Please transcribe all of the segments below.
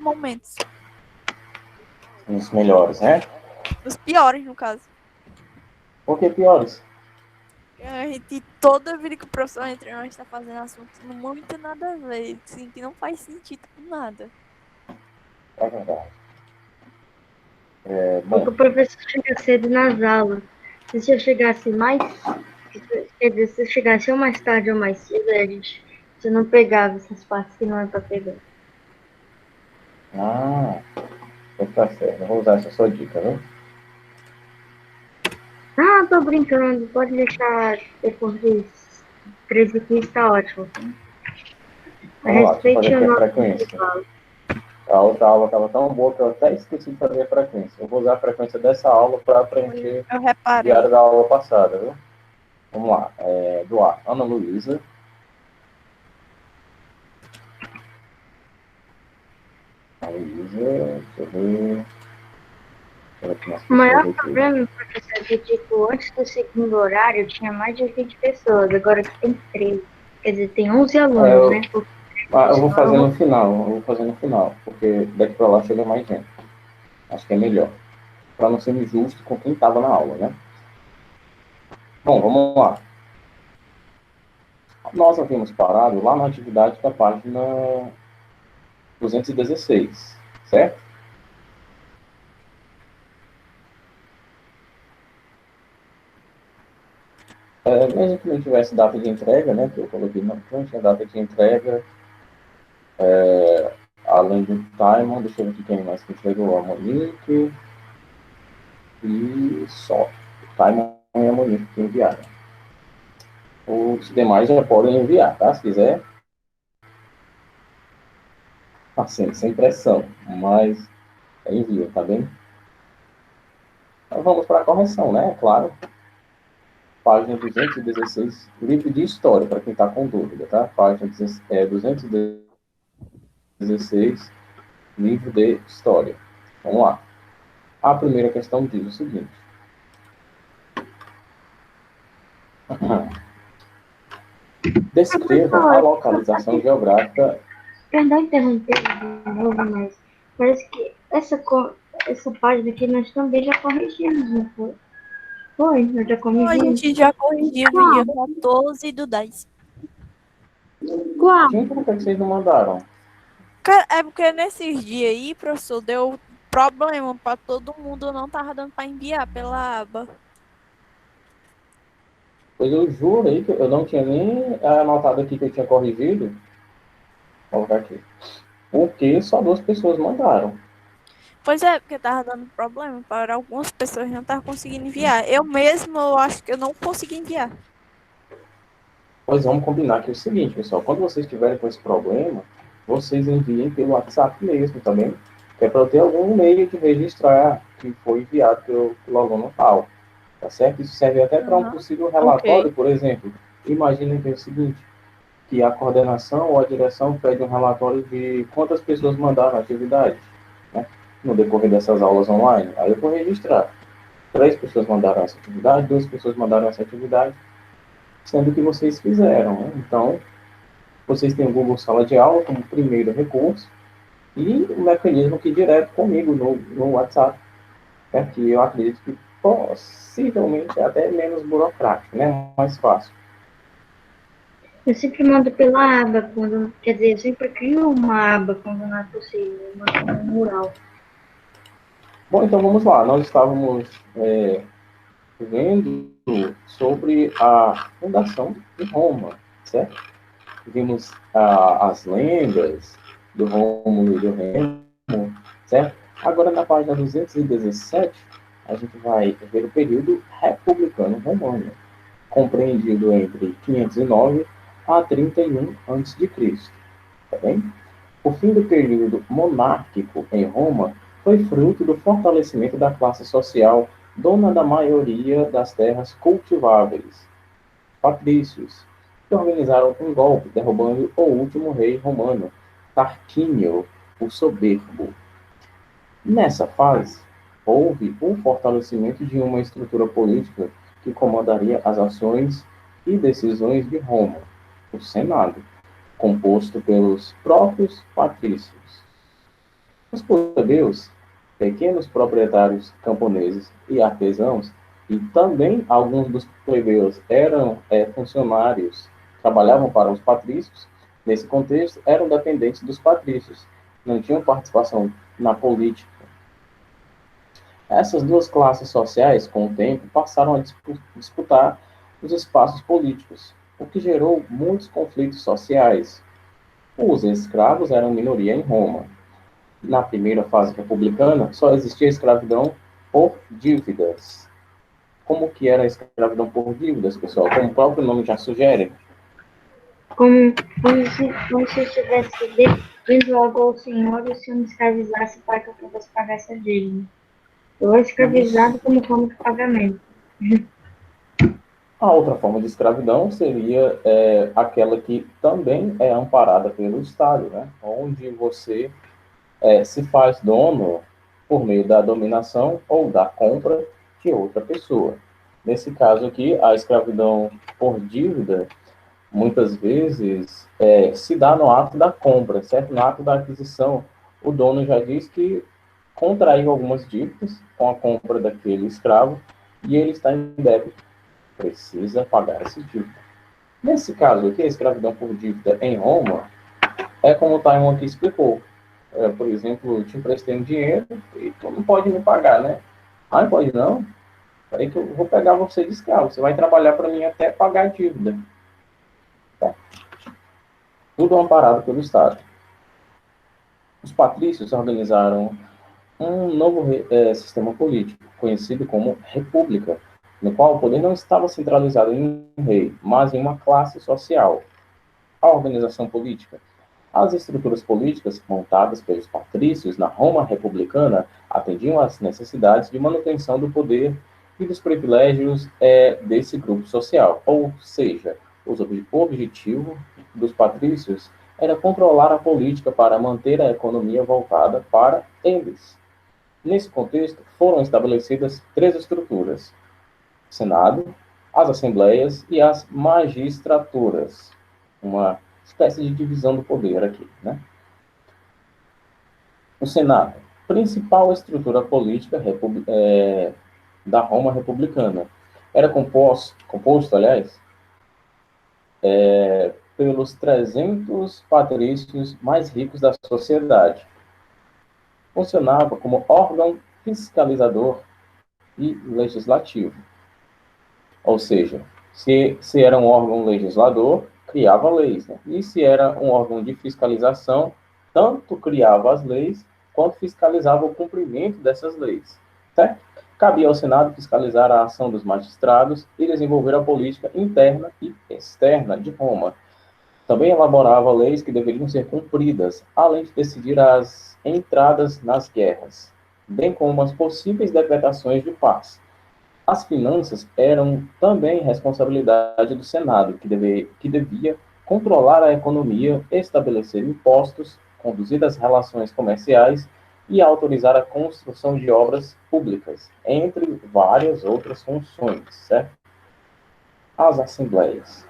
momentos. Nos melhores, né? Os piores, no caso. Por que piores? A gente, toda vida que o professor entra, nós está fazendo assuntos muito nada a ver, assim, que não faz sentido com nada. É verdade. Porque Bom, o professor chega cedo nas aulas. Se eu chegasse mais, quer dizer, se eu chegasse ou mais tarde ou mais cedo, você não pegava essas partes que não é para pegar. tá certo. Eu vou usar essa sua dica, viu? Ah, tô brincando, pode deixar depois dos 13 aqui, está ótimo. Vamos lá, deixa eu fazer Respeite o aqui a nosso frequência. intervalo. A outra aula estava tão boa que eu até esqueci de fazer a frequência. Eu vou usar a frequência dessa aula para preencher Eu o diário reparei. da aula passada, viu? Vamos lá. Do A, Ana Luísa. Ana Luísa, deixa eu ver. O maior problema, professor, é que, tipo, antes do segundo horário tinha mais de 20 pessoas, agora aqui tem 13. Quer dizer, tem 11 alunos, né? Eu vou fazer no final, porque daqui para lá chega mais gente. Acho que é melhor. Para não ser injusto com quem estava na aula, né? Bom, vamos lá. Nós havíamos parado lá na atividade da página 216, certo? Mesmo que não tivesse data de entrega, né? Que eu coloquei não tinha data de entrega. Além do Timon, deixa eu ver aqui quem mais que entregou. A Monique e só. O Timon e a Monique que enviaram. Os demais já podem enviar, tá? Se quiser. Assim, sem pressão, mas envia, tá bem? Então vamos para a correção, né? Claro. Página 216, livro de história, para quem está com dúvida, tá? Página 216, livro de história. Vamos lá. A primeira questão diz o seguinte. Descreva a localização geográfica. Perdão interromper de novo, mas parece que essa página aqui nós também já corrigimos, não foi? Foi, nós já A corrigimos. gente já corrigiu no dia 14 do 10. Qual? Gente, por que vocês não mandaram? Cara, é porque nesses dias aí, professor, deu problema pra todo mundo, não tava dando pra enviar pela aba. Pois eu jurei que eu não tinha nem anotado aqui que eu tinha corrigido. Vou colocar aqui. Porque só 2 pessoas mandaram. Pois é, porque tava dando problema para algumas pessoas não estavam conseguindo enviar. Eu mesmo, eu acho que eu não consegui enviar. Pois vamos combinar aqui o seguinte, pessoal. Quando vocês tiverem com esse problema, vocês enviem pelo WhatsApp mesmo também. Que é para eu ter algum meio de registrar que foi enviado pelo aluno tal. Tá certo? Isso serve até para um possível relatório, Ok. por exemplo. Imaginem que é o seguinte, que a coordenação ou a direção pede um relatório de quantas pessoas mandaram a atividade, né, no decorrer dessas aulas online. Aí eu vou registrar. 3 pessoas mandaram essa atividade, 2 pessoas mandaram essa atividade, sendo que vocês fizeram. Né? Então, vocês têm o Google Sala de Aula como primeiro recurso e o mecanismo aqui direto comigo no WhatsApp, né, que eu acredito que possivelmente é até menos burocrático, né, mais fácil. Eu sempre mando pela aba, quer dizer, eu sempre crio uma aba quando não é possível, um mural. Bom, então vamos lá. Nós estávamos vendo sobre a fundação de Roma, certo? Vimos as lendas do Rômulo e do Remo, certo? Agora, na página 217, a gente vai ver o período republicano romano, compreendido entre 509 a 31 a.C. Tá bem? O fim do período monárquico em Roma foi fruto do fortalecimento da classe social dona da maioria das terras cultiváveis, patrícios, que organizaram um golpe derrubando o último rei romano, Tarquínio, o Soberbo. Nessa fase, houve um fortalecimento de uma estrutura política que comandaria as ações e decisões de Roma, o Senado, composto pelos próprios patrícios. Os plebeus, pequenos proprietários camponeses e artesãos, e também alguns dos plebeus eram funcionários, trabalhavam para os patrícios, nesse contexto, eram dependentes dos patrícios, não tinham participação na política. Essas duas classes sociais, com o tempo, passaram a disputar os espaços políticos, o que gerou muitos conflitos sociais. Os escravos eram minoria em Roma. Na primeira fase republicana, só existia escravidão por dívidas. Como que era a escravidão por dívidas, pessoal? Como o próprio nome já sugere. Como se estivesse devendo algo ao senhor e se eu me escravizasse para que eu pudesse pagar essa dívida. Eu era escravizado como forma de pagamento. A outra forma de escravidão seria aquela que também é amparada pelo Estado, né? Onde você se faz dono por meio da dominação ou da compra de outra pessoa. Nesse caso aqui, a escravidão por dívida, muitas vezes, se dá no ato da compra, certo? No ato da aquisição, o dono já diz que contraiu algumas dívidas com a compra daquele escravo e ele está em débito, precisa pagar esse dívida. Nesse caso aqui, a escravidão por dívida em Roma é como o Taiwan aqui explicou. Por exemplo, eu te emprestei um dinheiro e tu não pode me pagar, né? Ah, não pode não? Peraí que eu vou pegar você de escravo. Você vai trabalhar para mim até pagar a dívida. Tá. Tudo amparado pelo Estado. Os patrícios organizaram um novo sistema político, conhecido como república, no qual o poder não estava centralizado em um rei, mas em uma classe social. A organização política. As estruturas políticas montadas pelos patrícios na Roma republicana atendiam às necessidades de manutenção do poder e dos privilégios desse grupo social. Ou seja, o objetivo dos patrícios era controlar a política para manter a economia voltada para eles. Nesse contexto, foram estabelecidas três estruturas: o Senado, as Assembleias e as Magistraturas. Uma espécie de divisão do poder aqui, né? O Senado, principal estrutura política da Roma republicana, era composto, aliás, pelos 300 patrícios mais ricos da sociedade. Funcionava como órgão fiscalizador e legislativo. Ou seja, se era um órgão legislador, criava leis, né? E se era um órgão de fiscalização, tanto criava as leis, quanto fiscalizava o cumprimento dessas leis, certo? Cabia ao Senado fiscalizar a ação dos magistrados e desenvolver a política interna e externa de Roma. Também elaborava leis que deveriam ser cumpridas, além de decidir as entradas nas guerras, bem como as possíveis decretações de paz. As finanças eram também responsabilidade do Senado, que devia controlar a economia, estabelecer impostos, conduzir as relações comerciais e autorizar a construção de obras públicas, entre várias outras funções, certo? As assembleias.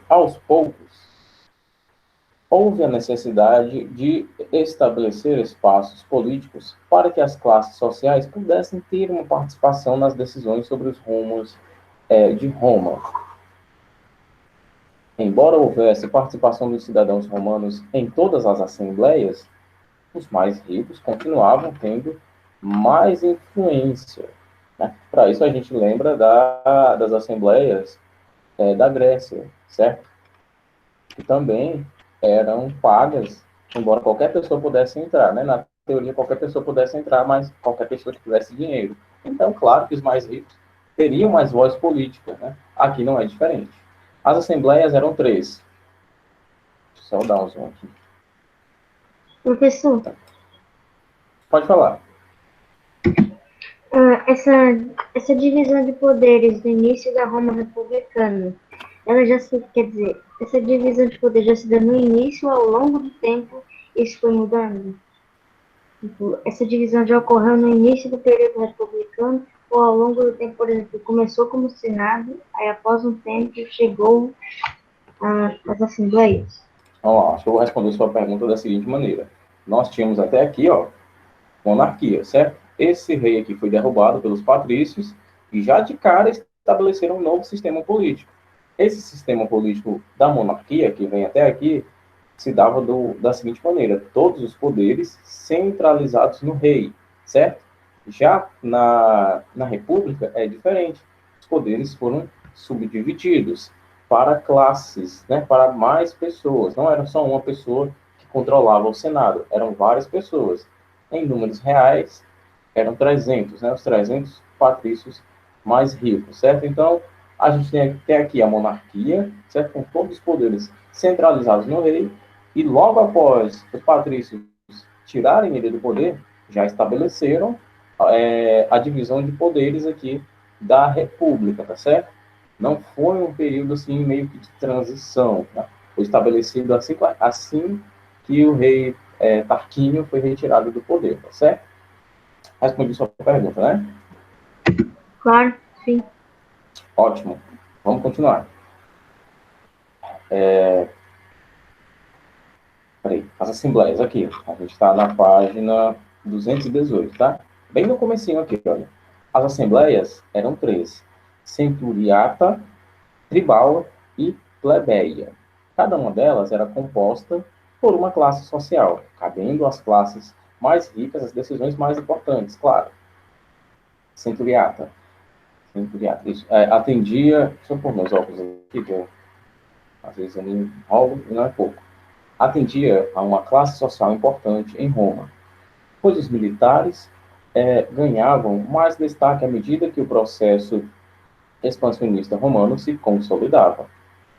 Aos poucos, houve a necessidade de estabelecer espaços políticos para que as classes sociais pudessem ter uma participação nas decisões sobre os rumos de Roma. Embora houvesse participação dos cidadãos romanos em todas as assembleias, os mais ricos continuavam tendo mais influência, né? Para isso a gente lembra das assembleias da Grécia, certo? Que também eram pagas, embora qualquer pessoa pudesse entrar, né? Na teoria, qualquer pessoa pudesse entrar, mas qualquer pessoa que tivesse dinheiro. Então, claro que os mais ricos teriam mais voz política, né? Aqui não é diferente. As assembleias eram três. Deixa eu só dar um zoom aqui. Professor, Pode falar. essa divisão de poderes do início da Roma republicana, ela já se, quer dizer, essa divisão de poder já se deu no início ou ao longo do tempo isso foi mudando? Tipo, essa divisão já ocorreu no início do período republicano ou ao longo do tempo, por exemplo, começou como Senado, aí após um tempo chegou às assembleias? Vamos lá, acho que eu vou responder sua pergunta da seguinte maneira. nós tínhamos até aqui, ó, monarquia, certo? Esse rei aqui foi derrubado pelos patrícios e já de cara estabeleceram um novo sistema político. Esse sistema político da monarquia, que vem até aqui, se dava da seguinte maneira: todos os poderes centralizados no rei, certo? Já na república é diferente. Os poderes foram subdivididos para classes, né, para mais pessoas. Não era só uma pessoa que controlava o Senado, eram várias pessoas. Em números reais, eram 300, né, os 300 patrícios mais ricos, certo? Então, a gente tem aqui a monarquia, certo? Com todos os poderes centralizados no rei, e logo após os patrícios tirarem ele do poder, já estabeleceram a divisão de poderes aqui da república, tá certo? Não foi um período assim meio que de transição, tá? Foi estabelecido assim que o rei Tarquínio foi retirado do poder, tá certo? Respondi sua pergunta, né? Claro, sim. Ótimo. Vamos continuar. Peraí, as assembleias aqui. A gente está na página 218, tá? Bem no comecinho aqui, olha. As assembleias eram 3. Centuriata, tribal e plebeia. Cada uma delas era composta por uma classe social, cabendo às classes mais ricas as decisões mais importantes, claro. Centuriata. Isso. Atendia... Deixa eu pôr meus óculos aqui, que às vezes eu me enrolo e não é pouco. Atendia a uma classe social importante em Roma, pois os militares ganhavam mais destaque à medida que o processo expansionista romano se consolidava.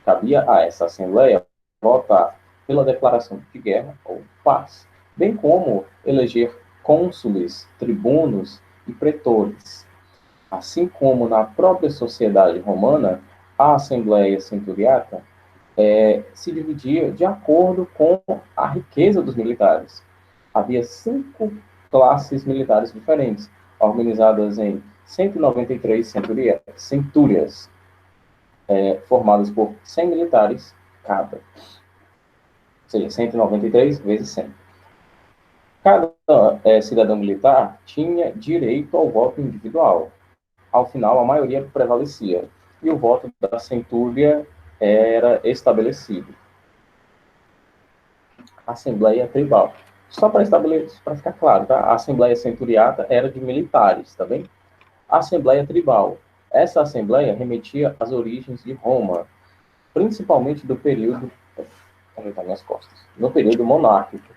Cabia a essa Assembleia votar pela declaração de guerra ou paz, bem como eleger cônsules, tribunos e pretores. Assim como na própria sociedade romana, a Assembleia Centuriata se dividia de acordo com a riqueza dos militares. Havia 5 classes militares diferentes, organizadas em 193 centúrias, formadas por 100 militares cada. Ou seja, 193 vezes 100. Cada cidadão militar tinha direito ao voto individual. Ao final, a maioria prevalecia, e o voto da centúria era estabelecido. Assembleia tribal. Só para ficar claro, tá? A Assembleia Centuriata era de militares, tá bem? A Assembleia Tribal. Essa Assembleia remetia às origens de Roma, principalmente do período... No período monárquico,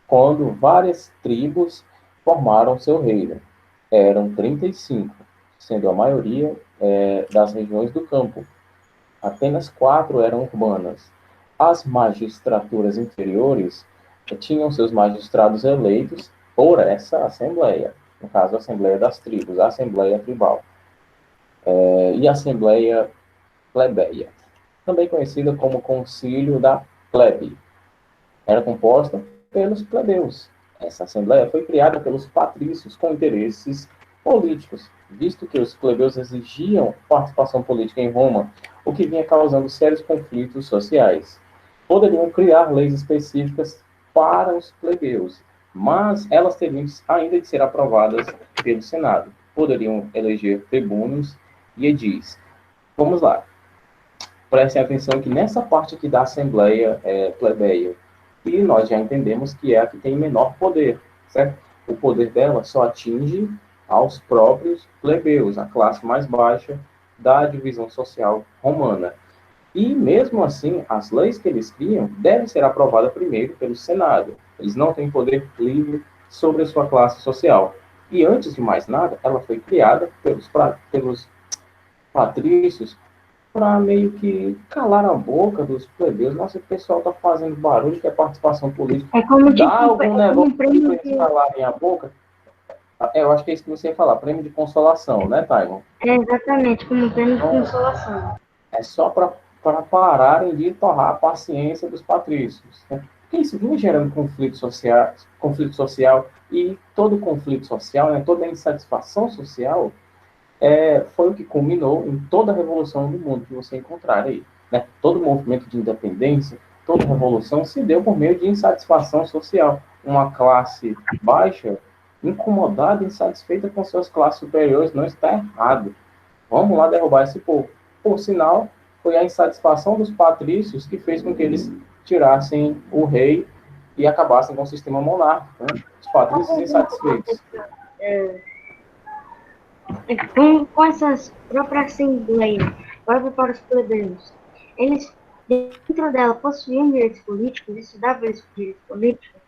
quando várias tribos formaram seu reino. Eram 35, sendo a maioria das regiões do campo. Apenas 4 eram urbanas. As magistraturas inferiores tinham seus magistrados eleitos por essa Assembleia, no caso, a Assembleia das Tribos, a Assembleia Tribal, e a Assembleia Plebeia, também conhecida como Concílio da Plebe. Era composta pelos plebeus. Essa Assembleia foi criada pelos patrícios com interesses políticos, visto que os plebeus exigiam participação política em Roma, o que vinha causando sérios conflitos sociais. Poderiam criar leis específicas para os plebeus, mas elas teriam ainda de ser aprovadas pelo Senado. Poderiam eleger tribunos e edis. Vamos lá. Prestem atenção que nessa parte aqui da Assembleia Plebeia, e nós já entendemos que é a que tem menor poder, certo? O poder dela só atinge aos próprios plebeus, a classe mais baixa da divisão social romana. E, mesmo assim, as leis que eles criam devem ser aprovadas primeiro pelo Senado. Eles não têm poder livre sobre a sua classe social. E, antes de mais nada, ela foi criada pelos patrícios para meio que calar a boca dos plebeus. Nossa, o pessoal está fazendo barulho, quer participação política. É como Dá algum negócio para prêmio eles calarem a boca? Eu acho que é isso que você ia falar, prêmio de consolação, né, Taimon? exatamente, como prêmio de consolação. É só para pararem de torrar a paciência dos patrícios. Né? Porque isso vinha gerando conflito social, e todo conflito social, né, toda insatisfação social, foi o que culminou em toda a revolução do mundo que você encontrar aí. Né? Todo movimento de independência, toda revolução se deu por meio de insatisfação social. uma classe baixa, incomodada, insatisfeita com suas classes superiores, não está errado. Vamos lá derrubar esse povo. Por sinal, foi a insatisfação dos patrícios que fez com que eles tirassem o rei e acabassem com o sistema monárquico. Né? Os patrícios insatisfeitos. Com essas próprias assembleias, próprias para os plebeus, eles, dentro dela, possuíam direitos políticos, isso dava eles direitos políticos?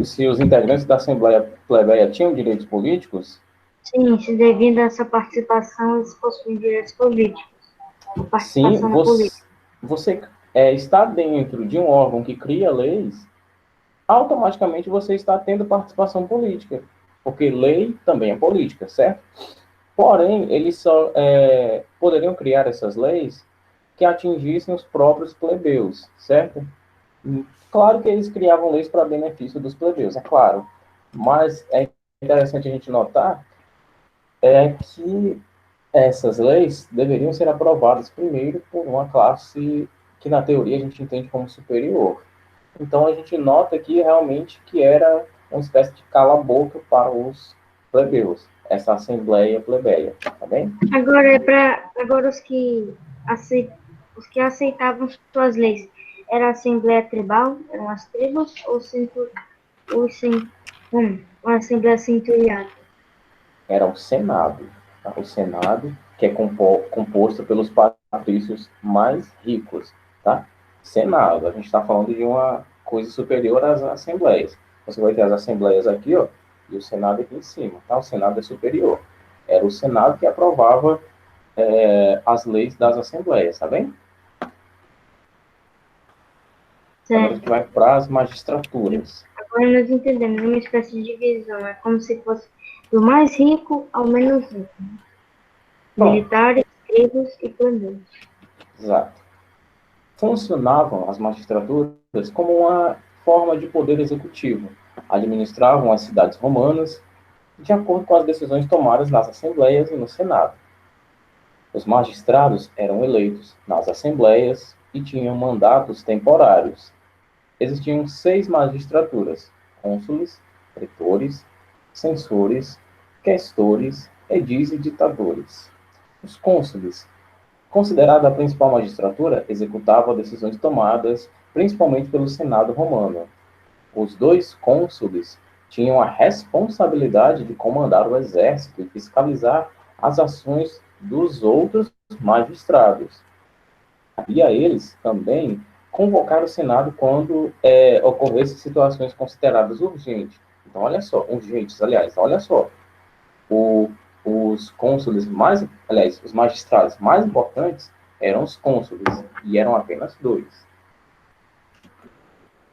Se os integrantes da Assembleia Plebeia tinham direitos políticos? Sim, se devido a essa participação, eles possuem direitos políticos. Sim, Participação na política. você está dentro de um órgão que cria leis, automaticamente você está tendo participação política, porque lei também é política, certo? Porém, eles só poderiam criar essas leis que atingissem os próprios plebeus, certo? Claro que eles criavam leis para benefício dos plebeus, é claro, mas é interessante a gente notar que essas leis deveriam ser aprovadas primeiro por uma classe que, na teoria, a gente entende como superior. Então, a gente nota aqui realmente que era uma espécie de cala-boca para os plebeus, essa assembleia plebeia, tá bem? Agora os que aceitavam suas leis, era a Assembleia Tribal, eram as tribos, uma Assembleia Centuriata? Era o Senado, tá? O Senado, que é composto pelos patrícios mais ricos, tá? Senado, a gente está falando de uma coisa superior às assembleias. Você vai ter as assembleias aqui, ó, e o Senado aqui em cima, tá? O Senado é superior. Era o Senado que aprovava as leis das assembleias, tá bem? Agora a gente vai para as magistraturas. Agora nós entendemos uma espécie de divisão, é como se fosse do mais rico ao menos rico. Militares, tribos e plebeus. Exato. Funcionavam as magistraturas como uma forma de poder executivo. Administravam as cidades romanas de acordo com as decisões tomadas nas assembleias e no Senado. Os magistrados eram eleitos nas assembleias e tinham mandatos temporários. Existiam 6 magistraturas: cônsules, pretores, censores, questores, edis e ditadores. Os cônsules, considerada a principal magistratura, executava decisões tomadas principalmente pelo Senado romano. Os 2 cônsules tinham a responsabilidade de comandar o exército e fiscalizar as ações dos outros magistrados. Cabia a eles também convocar o Senado quando ocorressem situações consideradas urgentes. Então, olha só, urgentes, aliás, olha só. Os cônsules os magistrados mais importantes eram os cônsules, e eram apenas 2.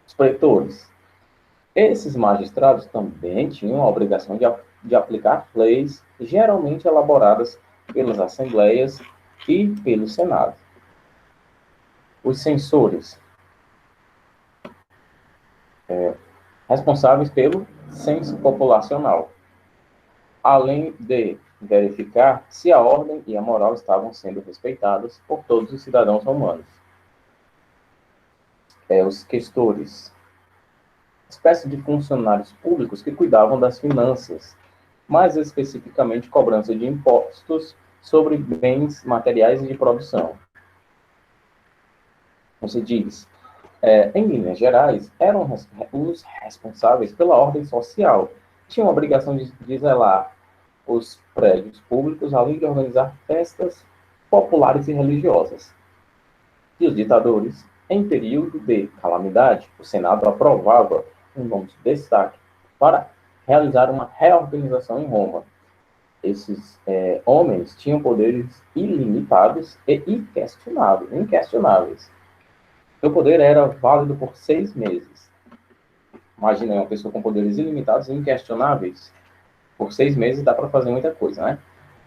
Os pretores. Esses magistrados também tinham a obrigação de aplicar leis, geralmente elaboradas pelas assembleias e pelo Senado. Os censores, responsáveis pelo censo populacional, além de verificar se a ordem e a moral estavam sendo respeitadas por todos os cidadãos romanos. Os questores, espécie de funcionários públicos que cuidavam das finanças, mais especificamente cobrança de impostos sobre bens materiais e de produção. Você diz, em linhas gerais, eram os responsáveis pela ordem social, tinham a obrigação de zelar os prédios públicos, além de organizar festas populares e religiosas. E os ditadores, em período de calamidade, o Senado aprovava um nome de destaque para realizar uma reorganização em Roma. Esses homens tinham poderes ilimitados e inquestionáveis. Seu poder era válido por 6 meses. Imagina uma pessoa com poderes ilimitados e inquestionáveis. Por 6 meses dá para fazer muita coisa, né?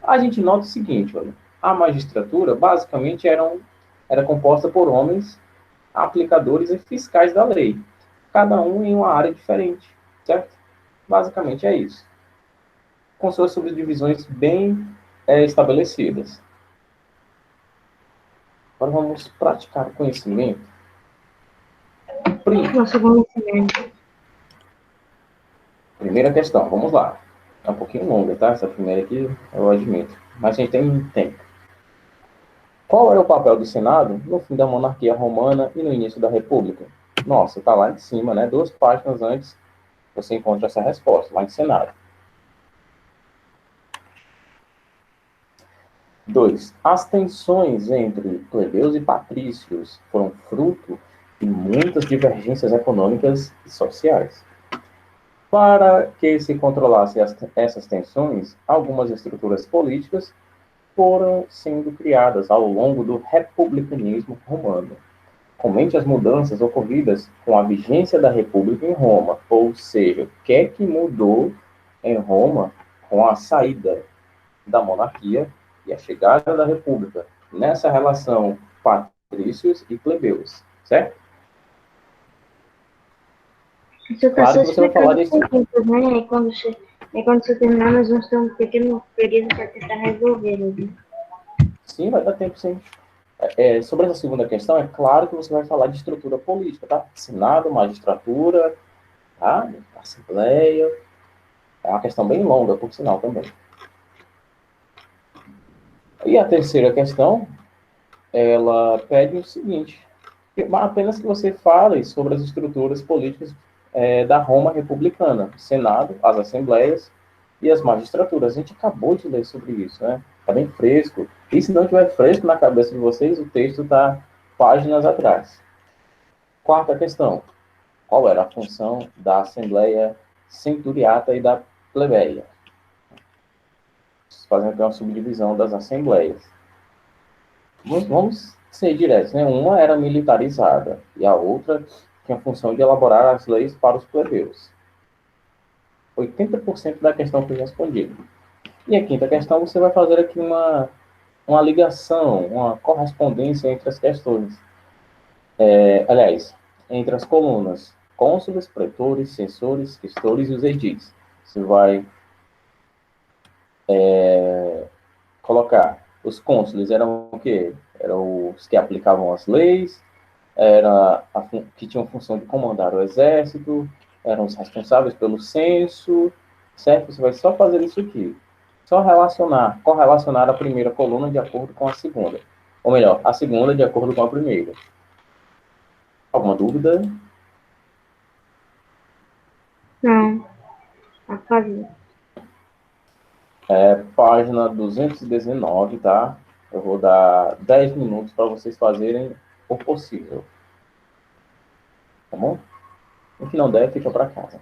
A gente nota o seguinte, olha, a magistratura basicamente era composta por homens aplicadores e fiscais da lei, cada um em uma área diferente, certo? Basicamente é isso. Com suas subdivisões bem estabelecidas. Agora vamos praticar o conhecimento Nosso conhecimento. Primeira questão, vamos lá. É um pouquinho longa, tá? Essa primeira aqui, eu admito. Mas a gente tem tempo. Qual era o papel do Senado no fim da monarquia romana e no início da República? Nossa, tá lá em cima, né? 2 páginas antes você encontra essa resposta, lá em Senado. 2. As tensões entre plebeus e patrícios foram fruto de muitas divergências econômicas e sociais. Para que se controlasse essas tensões, algumas estruturas políticas foram sendo criadas ao longo do republicanismo romano. Comente as mudanças ocorridas com a vigência da República em Roma, ou seja, o que é que mudou em Roma com a saída da monarquia e a chegada da República, nessa relação patrícios e plebeus, certo? Isso está Claro só que você vai falar explicando desse... perguntas, né? Quando você terminar, nós vamos ter um pequeno período para tentar resolver. Né? Sim, vai dar tempo, sim. Sobre essa segunda questão, é claro que você vai falar de estrutura política, tá? Senado, magistratura, tá? Assembleia. É uma questão bem longa, por sinal, também. E a terceira questão, ela pede o seguinte, apenas que você fale sobre as estruturas políticas da Roma republicana, o Senado, as assembleias e as magistraturas. A gente acabou de ler sobre isso, né? Está bem fresco. E se não estiver fresco na cabeça de vocês, o texto está páginas atrás. Quarta questão. Qual era a função da Assembleia Centuriata e da Plebeia? Fazendo aqui uma subdivisão das assembleias. Vamos ser diretos, né? Uma era militarizada e a outra tinha a função de elaborar as leis para os plebeus. 80% da questão foi respondida. E a quinta questão, você vai fazer aqui uma ligação, uma correspondência entre as questões. Aliás, entre as colunas cônsules, pretores, censores, questores e os edis. Você vai colocar os cônsules eram o quê? Eram os que aplicavam as leis, que tinham função de comandar o exército, eram os responsáveis pelo censo, certo? Você vai só fazer isso aqui. Só correlacionar a primeira coluna de acordo com a segunda. Ou melhor, a segunda de acordo com a primeira. Alguma dúvida? Não, a fazer. Página 219, tá? Eu vou dar 10 minutos para vocês fazerem o possível. Tá bom? O que não der, fica para casa.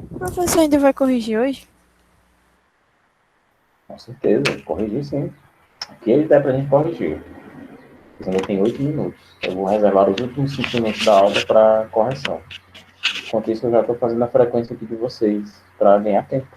O professor ainda vai corrigir hoje? Com certeza, corrigir sim. O que ele der pra gente corrigir. Mas ainda tem 8 minutos. Eu vou reservar os últimos 5 minutos da aula para correção. Enquanto isso, eu já estou fazendo a frequência aqui de vocês para ganhar tempo.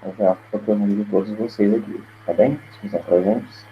Eu já estou tornando de todos vocês aqui, tá bem? Estão presentes?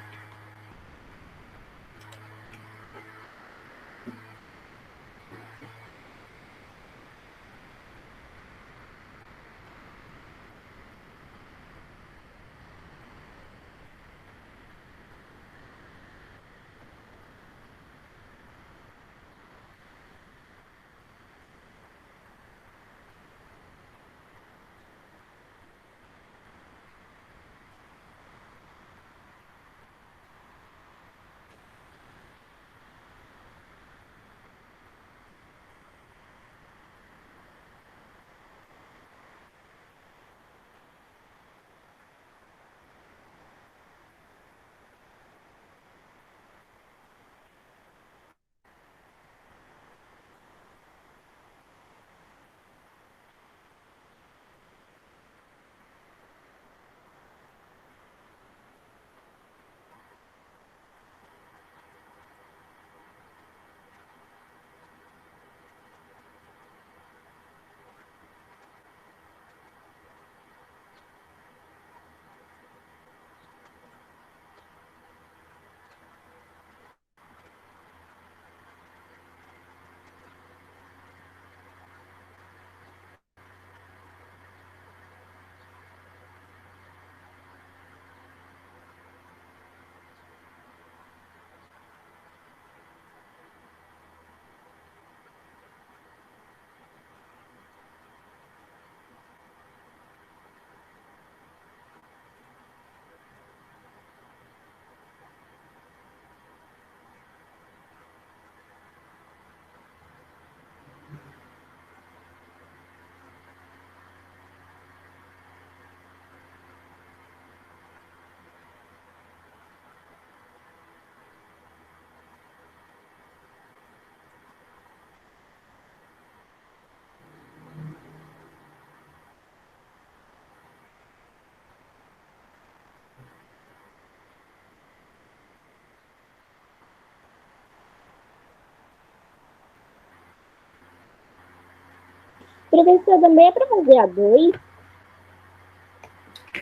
Professor, também é para fazer a 2?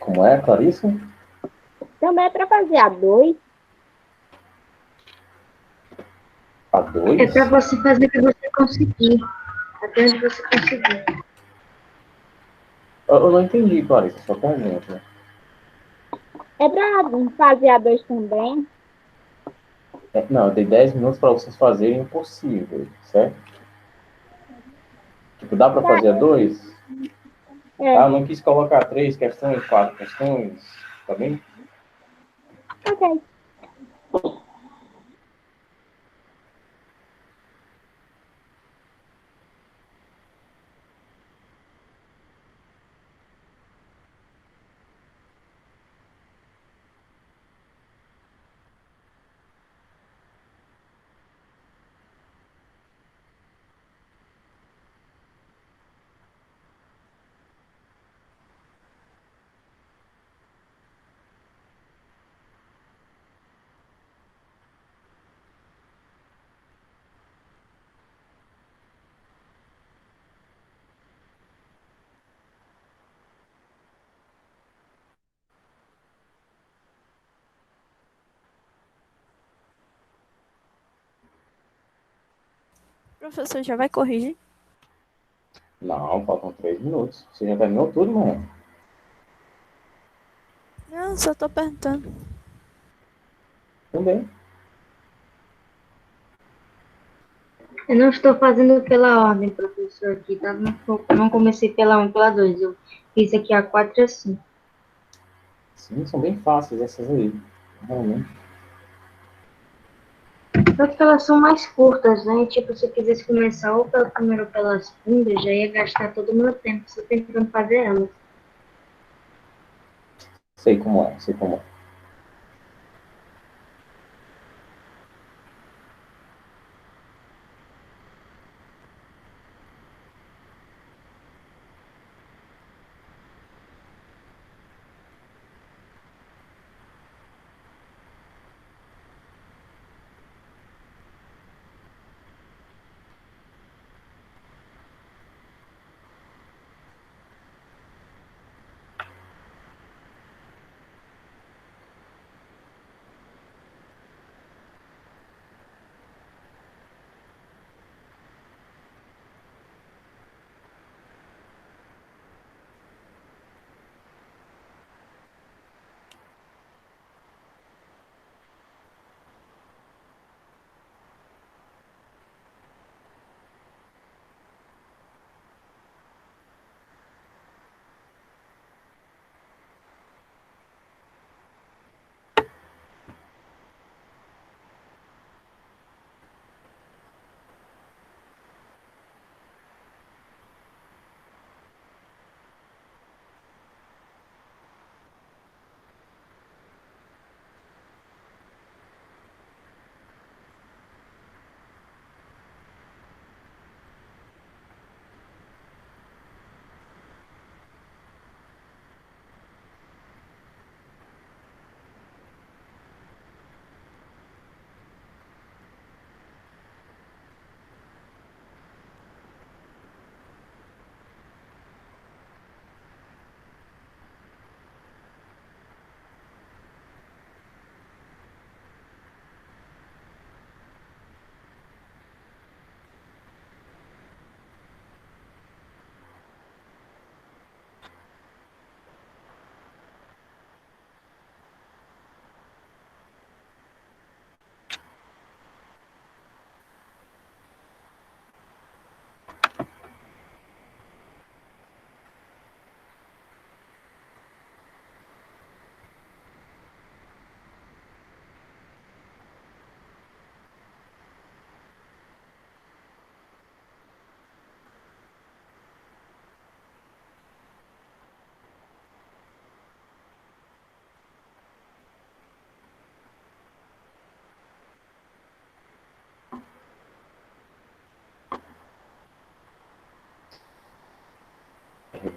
Como é, Clarissa? Também é para fazer a 2? A É 2? para você fazer o que você conseguir. Até onde você conseguir. Eu não entendi, Clarissa, sua pergunta. É para fazer a 2 também? Não, eu dei 10 minutos para vocês fazerem o possível, certo? Tipo, dá para Tá, fazer a 2? é, Ah, eu não quis colocar 3 questões, 4 questões, tá bem? ok. Professor, já vai corrigir? Não, faltam 3 minutos. Você já terminou tudo, mano? Não, só tô perguntando. Também. Eu não estou fazendo pela ordem, professor, aqui, tá? Não comecei pela 1, pela 2. Eu fiz aqui a 4 e a 5. Sim, são bem fáceis essas aí. Realmente. Só que elas são mais curtas, né? Tipo, se eu quisesse começar ou pela primeira ou pela segunda, já ia gastar todo o meu tempo só tentando fazer elas. Sei como é, sei como é.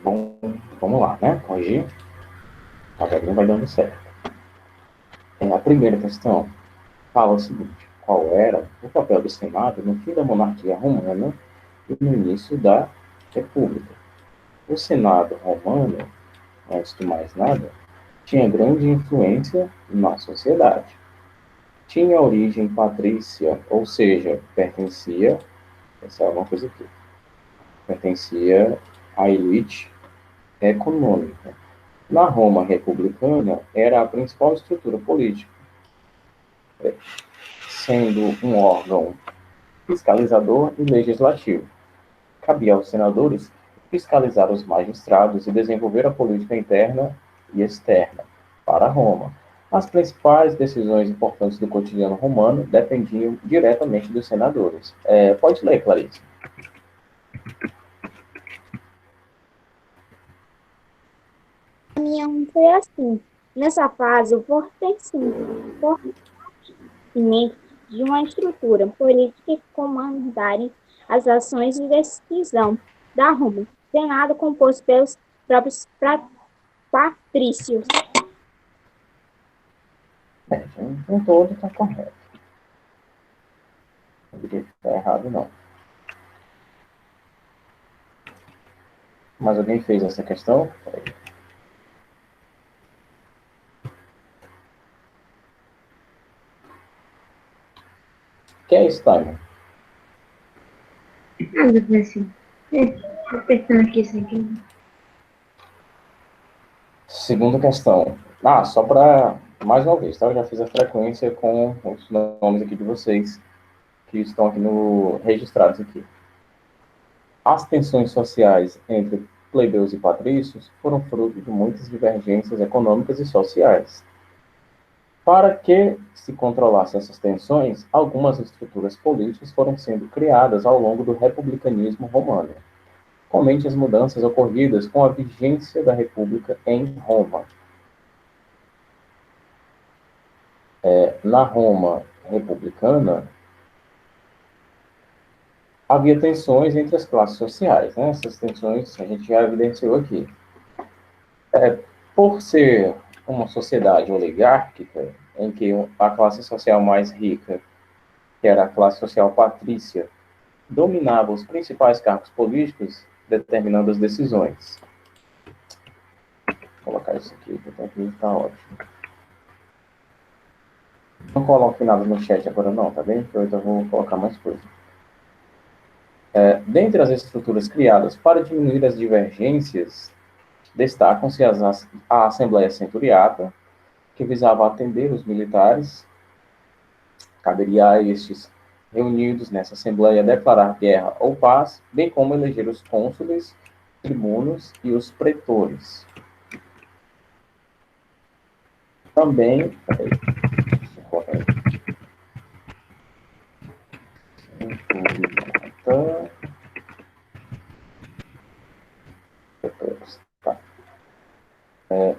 Bom, vamos lá, né? Corrigir. Devagarinho vai dando certo. A primeira questão fala o seguinte: qual era o papel do Senado no fim da monarquia romana e no início da República? O Senado romano, antes de mais nada, tinha grande influência na sociedade. Tinha origem patrícia, ou seja, pertencia, essa é uma coisa aqui, pertencia à elite econômica. Na Roma republicana, era a principal estrutura política, sendo um órgão fiscalizador e legislativo. Cabia aos senadores fiscalizar os magistrados e desenvolver a política interna e externa para Roma. As principais decisões importantes do cotidiano romano dependiam diretamente dos senadores. Pode ler, Clarice. A minha um foi assim. Nessa fase, o fortalecimento de uma estrutura política que comandarem as ações de decisão da Roma. Senado composto pelos próprios patrícios. Gente, um todo está correto. Não diria que está errado, não. Mas alguém fez essa questão? Que é isso, Timer? Nada, professor. Tô apertando aqui isso aqui. Segunda questão. Só para, mais uma vez, tá? Eu já fiz a frequência com os nomes aqui de vocês, que estão aqui registrados aqui. As tensões sociais entre plebeus e patrícios foram fruto de muitas divergências econômicas e sociais. Para que se controlasse essas tensões, algumas estruturas políticas foram sendo criadas ao longo do republicanismo romano. Comente as mudanças ocorridas com a vigência da República em Roma. Na Roma republicana, havia tensões entre as classes sociais, né? Essas tensões a gente já evidenciou aqui. Por ser uma sociedade oligárquica, em que a classe social mais rica, que era a classe social patrícia, dominava os principais cargos políticos, determinando as decisões. Vou colocar isso aqui, porque aqui está ótimo. Não coloque nada no chat agora não, tá bem? Porque eu vou colocar mais coisa. Dentre as estruturas criadas para diminuir as divergências, destacam-se a Assembleia Centuriata, que visava atender os militares. Caberia a estes reunidos nessa Assembleia declarar guerra ou paz, bem como eleger os cônsules, tribunos e os pretores. Também, tá.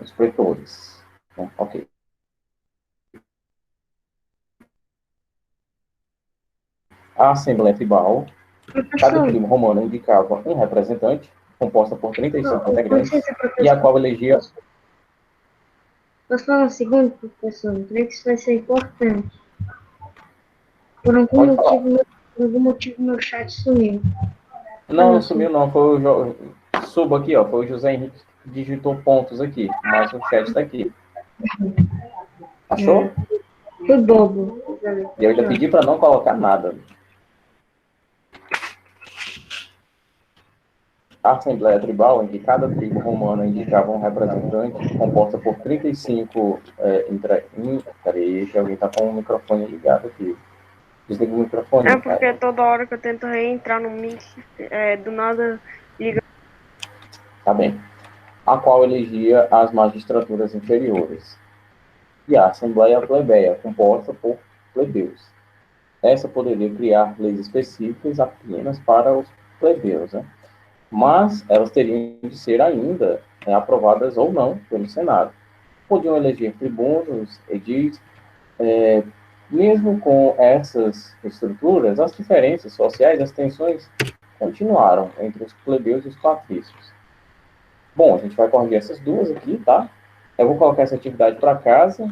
Os pretores. Ok. A Assembleia Tribal, cada tribo romana indicava um representante, composta por 35 integrantes, e a qual elegia... Posso falar um segundo, professor? Eu creio que isso vai ser importante. Por algum motivo meu chat sumiu. Não sumiu não, foi subo aqui, ó, foi o José Henrique que digitou pontos aqui, mas o chat está aqui. Achou? Foi bobo. E eu já pedi para não colocar nada. A Assembleia Tribal, em que cada tribo romana indicava um representante, composta por 35... Peraí, que alguém está com o microfone ligado aqui. Desliga o microfone. Porque cara. Toda hora que eu tento reentrar no Mix, do nada liga. Tá bem. A qual elegia as magistraturas inferiores. E a Assembleia Plebeia, composta por plebeus. Essa poderia criar leis específicas apenas para os plebeus, né? Mas elas teriam de ser ainda aprovadas ou não pelo Senado. Podiam eleger tribunos, edis. Mesmo com essas estruturas, as diferenças sociais, as tensões continuaram entre os plebeus e os patrícios. Bom, a gente vai corrigir essas duas aqui, tá? Eu vou colocar essa atividade para casa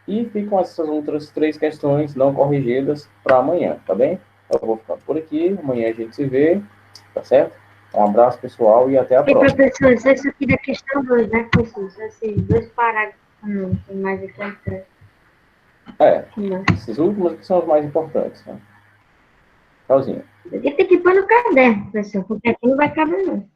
e ficam essas outras 3 questões não corrigidas para amanhã, tá bem? Eu vou ficar por aqui, amanhã a gente se vê, tá certo? Um abraço, pessoal, e até a próxima. Professor, isso aqui da questão 2, né, professor? Esses 2 parágrafos, não, tem mais aqui atrás. Esses últimos que são os mais importantes, né? Tchauzinho. Aqui tem que pôr no caderno, professor, porque aqui não vai caber, não.